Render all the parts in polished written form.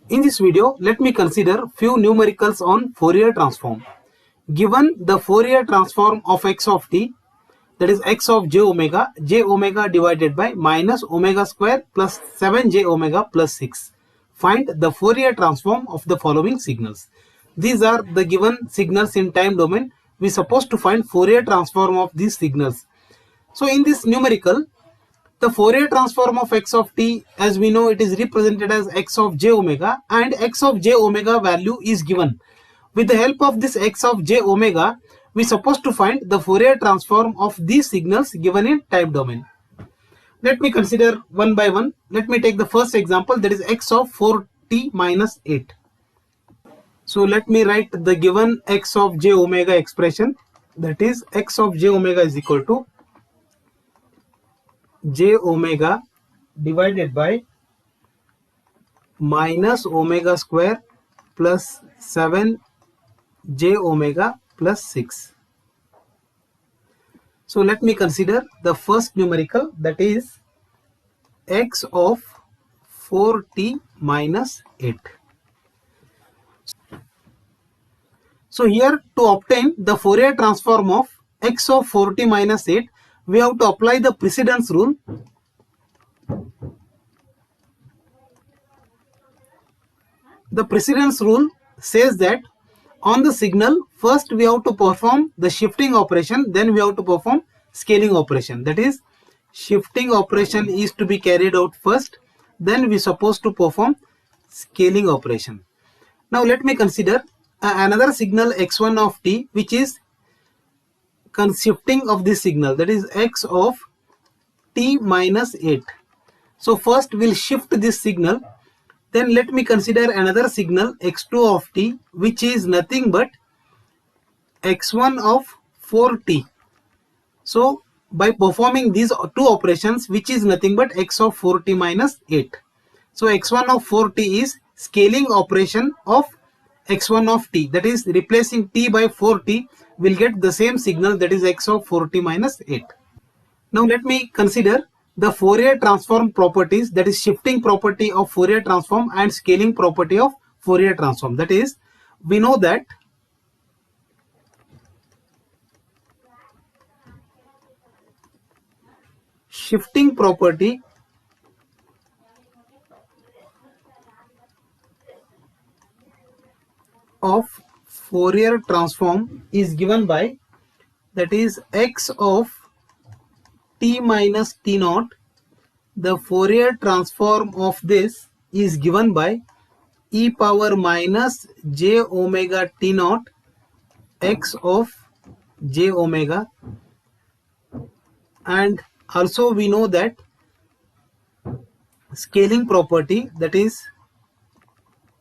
In this video, let me consider few numericals on Fourier transform. Given the Fourier transform of x of t, that is x of j omega divided by minus omega square plus 7j omega plus 6. Find the Fourier transform of the following signals. These are the given signals in time domain. We are supposed to find Fourier transform of these signals. So in this numerical, the Fourier transform of x of t, as we know, it is represented as x of j omega, and x of j omega value is given. With the help of this x of j omega, we are supposed to find the Fourier transform of these signals given in time domain. Let me consider one by one. Let me take the first example, that is x of 4t minus 8. So let me write the given x of j omega expression, that is x of j omega is equal to j omega divided by minus omega square plus 7 j omega plus 6. So let me consider the first numerical, that is x of 4t minus 8. So here, to obtain the Fourier transform of x of 4t minus 8, we have to apply the precedence rule. The precedence rule says that on the signal, first we have to perform the shifting operation, then we have to perform scaling operation. That is, shifting operation is to be carried out first, then we are supposed to perform scaling operation. Now let me consider another signal x1 of t, which is shifting of this signal, that is x of t minus 8. So first we'll shift this signal. Then let me consider another signal x2 of t, which is nothing but x1 of 4t. So by performing these two operations, which is nothing but x of 4t minus 8. So x1 of 4t is scaling operation of x1 of t, that is replacing t by 4t, will get the same signal, that is x of 4t minus 8. Now let me consider the Fourier transform properties, that is shifting property of Fourier transform and scaling property of Fourier transform. That is, we know that shifting property of Fourier transform is given by, that is x of t minus t naught. The Fourier transform of this is given by e power minus j omega t naught x of j omega, and also we know that scaling property, that is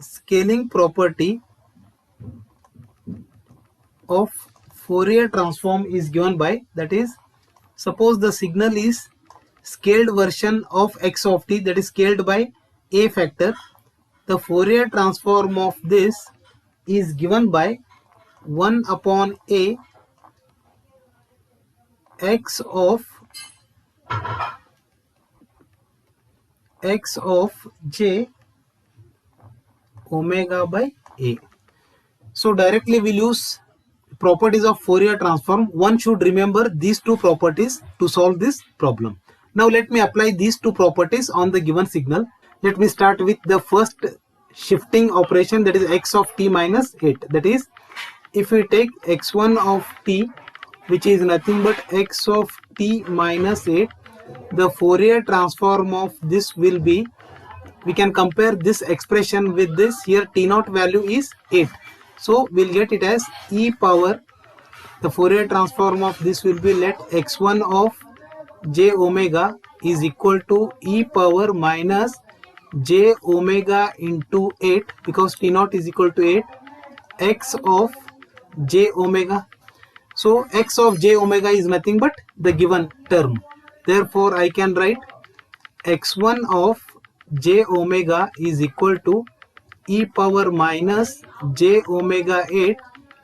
scaling property of Fourier transform is given by, that is, suppose the signal is scaled version of x of t, that is scaled by a factor. The Fourier transform of this is given by 1 upon a x of j omega by a. So directly we'll use properties of Fourier transform. One should remember these two properties to solve this problem. Now let me apply these two properties on the given signal. Let me start with the first shifting operation, that is x of t minus 8. That is, if we take x1 of t, which is nothing but x of t minus 8, the Fourier transform of this will be, we can compare this expression with this. Here t naught value is 8. So we'll get it as e power, the Fourier transform of this will be, let x1 of j omega is equal to e power minus j omega into 8, because t naught is equal to 8, x of j omega. So x of j omega is nothing but the given term. Therefore I can write x1 of j omega is equal to e power minus j omega 8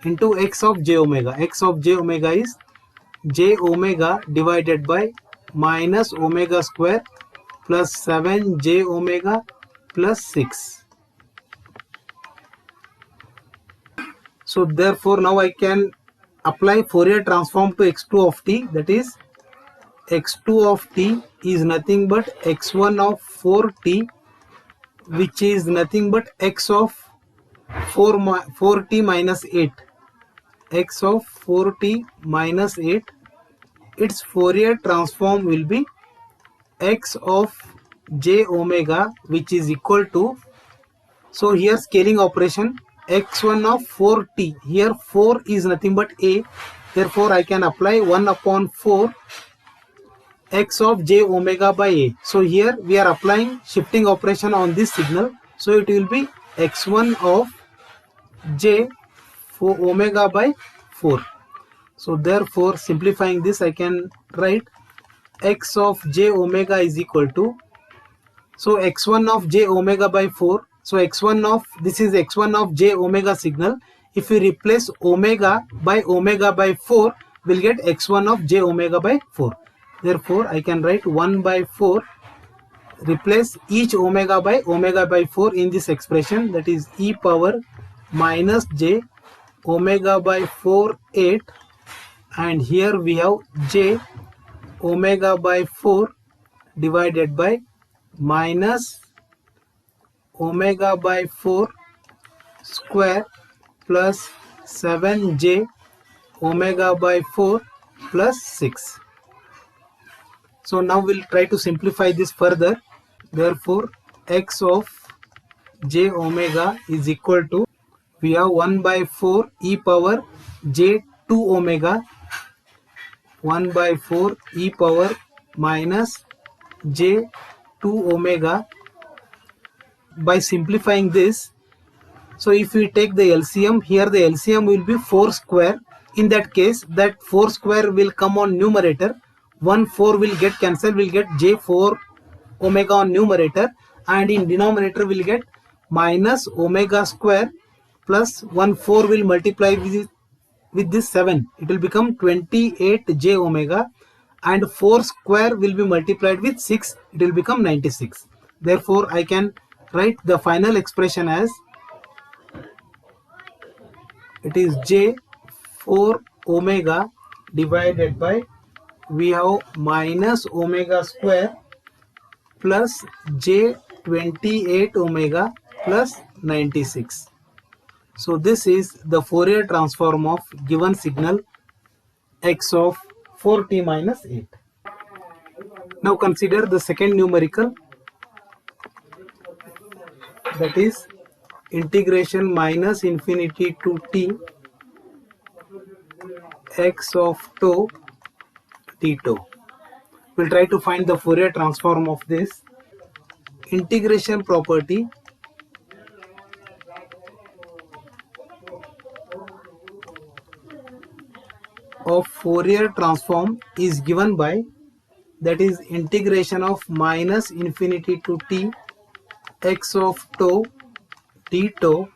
into x of j omega. X of j omega is j omega divided by minus omega square plus 7 j omega plus 6. So therefore now I can apply Fourier transform to x2 of t, that is x2 of t is nothing but x1 of 4t, which is nothing but x of 4t minus 8, x of 4t minus 8. Its Fourier transform will be x of j omega, which is equal to, so here scaling operation, x1 of 4t, here 4 is nothing but a, therefore I can apply 1 upon 4 x of j omega by a. So here we are applying shifting operation on this signal, so it will be x1 of j for omega by 4. So therefore simplifying this, I can write x of j omega is equal to, so x1 of j omega by 4. So x1 of, this is x1 of j omega signal. If we replace omega by 4, we'll get x1 of j omega by 4. Therefore I can write 1 by 4, replace each omega by 4 in this expression, that is e power minus j omega by 4 8, and here we have j omega by 4 divided by minus omega by 4 square plus 7j omega by 4 plus 6. So now we'll try to simplify this further. Therefore x of j omega is equal to, we have 1 by 4 e power j 2 omega, 1 by 4 e power minus j 2 omega. By simplifying this, so if we take the LCM, here the LCM will be 4 square. In that case, that 4 square will come on numerator. 1 4 will get cancelled, will get j 4 omega on numerator, and in denominator will get minus omega square plus 1 4 will multiply with this 7. It will become 28 j omega, and 4 square will be multiplied with 6. It will become 96. Therefore I can write the final expression as, it is j 4 omega divided by, we have minus omega square plus j 28 omega plus 96. So this is the Fourier transform of given signal x of 4t minus 8. Now consider the second numerical, that is integration minus infinity to t x of tau t tau. We'll try to find the Fourier transform of this. Integration property of Fourier transform is given by, that is integration of minus infinity to t x of tau t tau.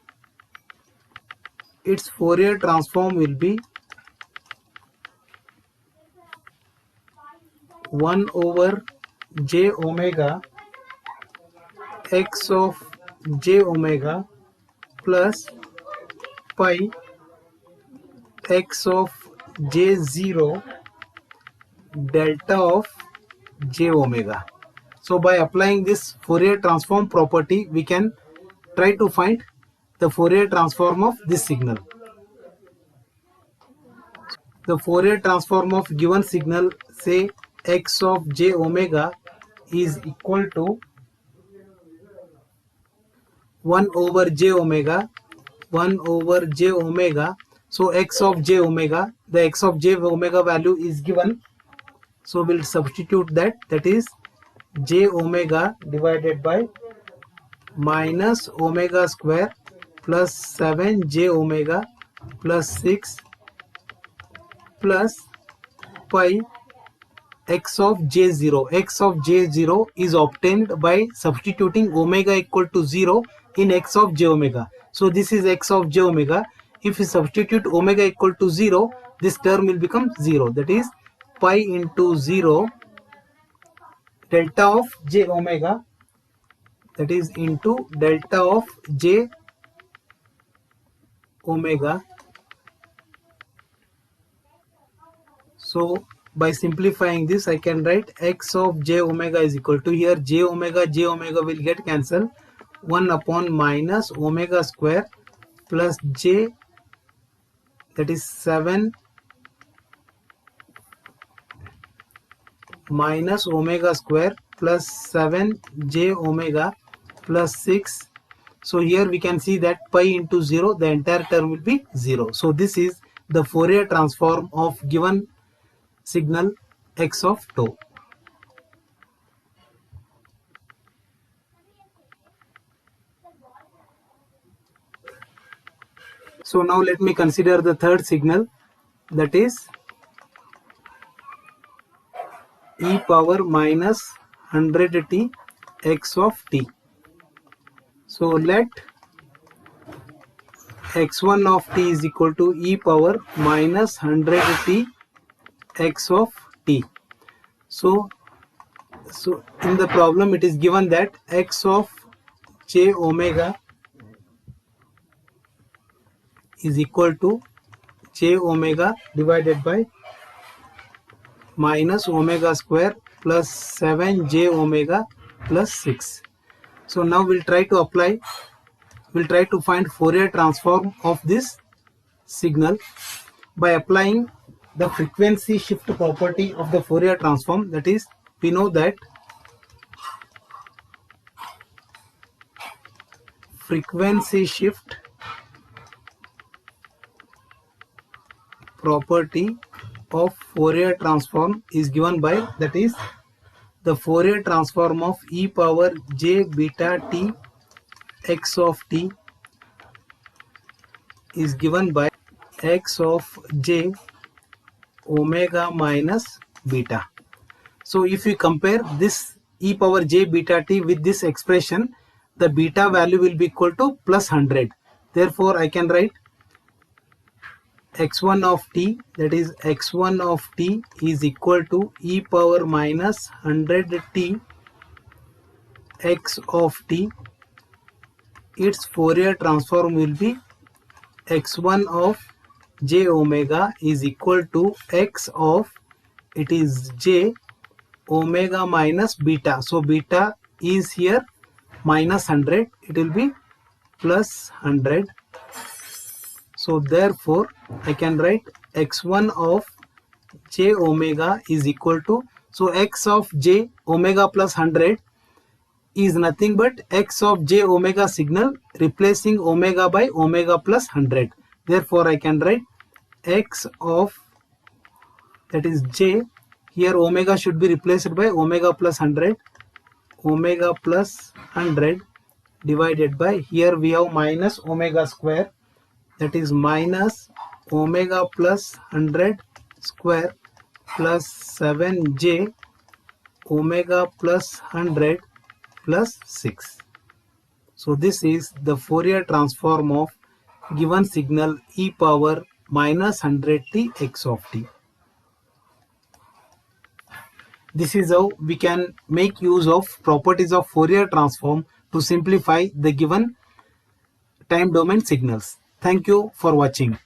Its Fourier transform will be 1 over j omega x of j omega plus pi x of j0 delta of j omega. So by applying this Fourier transform property, we can try to find the Fourier transform of this signal. The Fourier transform of given signal, say x of j omega is equal to 1 over j omega, 1 over j omega. So x of j omega, the x of j omega value is given, so we'll substitute that, that is j omega divided by minus omega square plus 7 j omega plus 6 plus pi x of j0. X of j0 is obtained by substituting omega equal to 0 in x of j omega. So this is x of j omega. If we substitute omega equal to 0, this term will become 0, that is pi into 0 delta of j omega, that is into delta of j omega So by simplifying this, I can write x of j omega is equal to, here j omega will get cancelled, 1 upon minus omega square plus j, that is 7 minus omega square plus 7 j omega plus 6. So here we can see that pi into 0, the entire term will be 0. So this is the Fourier transform of given signal x of tau. So now let me consider the third signal, that is e power minus 100t x of t. So let x1 of t is equal to e power minus 100t x of t. So in the problem it is given that x of j omega is equal to j omega divided by minus omega square plus 7 j omega plus 6. So now we'll try to find Fourier transform of this signal by applying the frequency shift property of the Fourier transform. That is, we know that frequency shift property of Fourier transform is given by, that is, the Fourier transform of e power j beta t x of t is given by x of j omega minus beta. So if we compare this e power j beta t with this expression, the beta value will be equal to plus 100. Therefore, I can write x1 of t, that is x1 of t is equal to e power minus 100t x of t. Its Fourier transform will be x1 of j omega is equal to x of, it is j omega minus beta. So beta is here minus 100, it will be plus 100. So therefore I can write x1 of j omega is equal to, so x of j omega plus 100 is nothing but x of j omega signal replacing omega by omega plus 100. Therefore I can write x of, that is j, here omega should be replaced by omega plus 100, omega plus 100 divided by, here we have minus omega square, that is minus omega plus 100 square plus 7j omega plus 100 plus 6. So this is the Fourier transform of given signal e power minus 100t x of t. This is how we can make use of properties of Fourier transform to simplify the given time domain signals. Thank you for watching.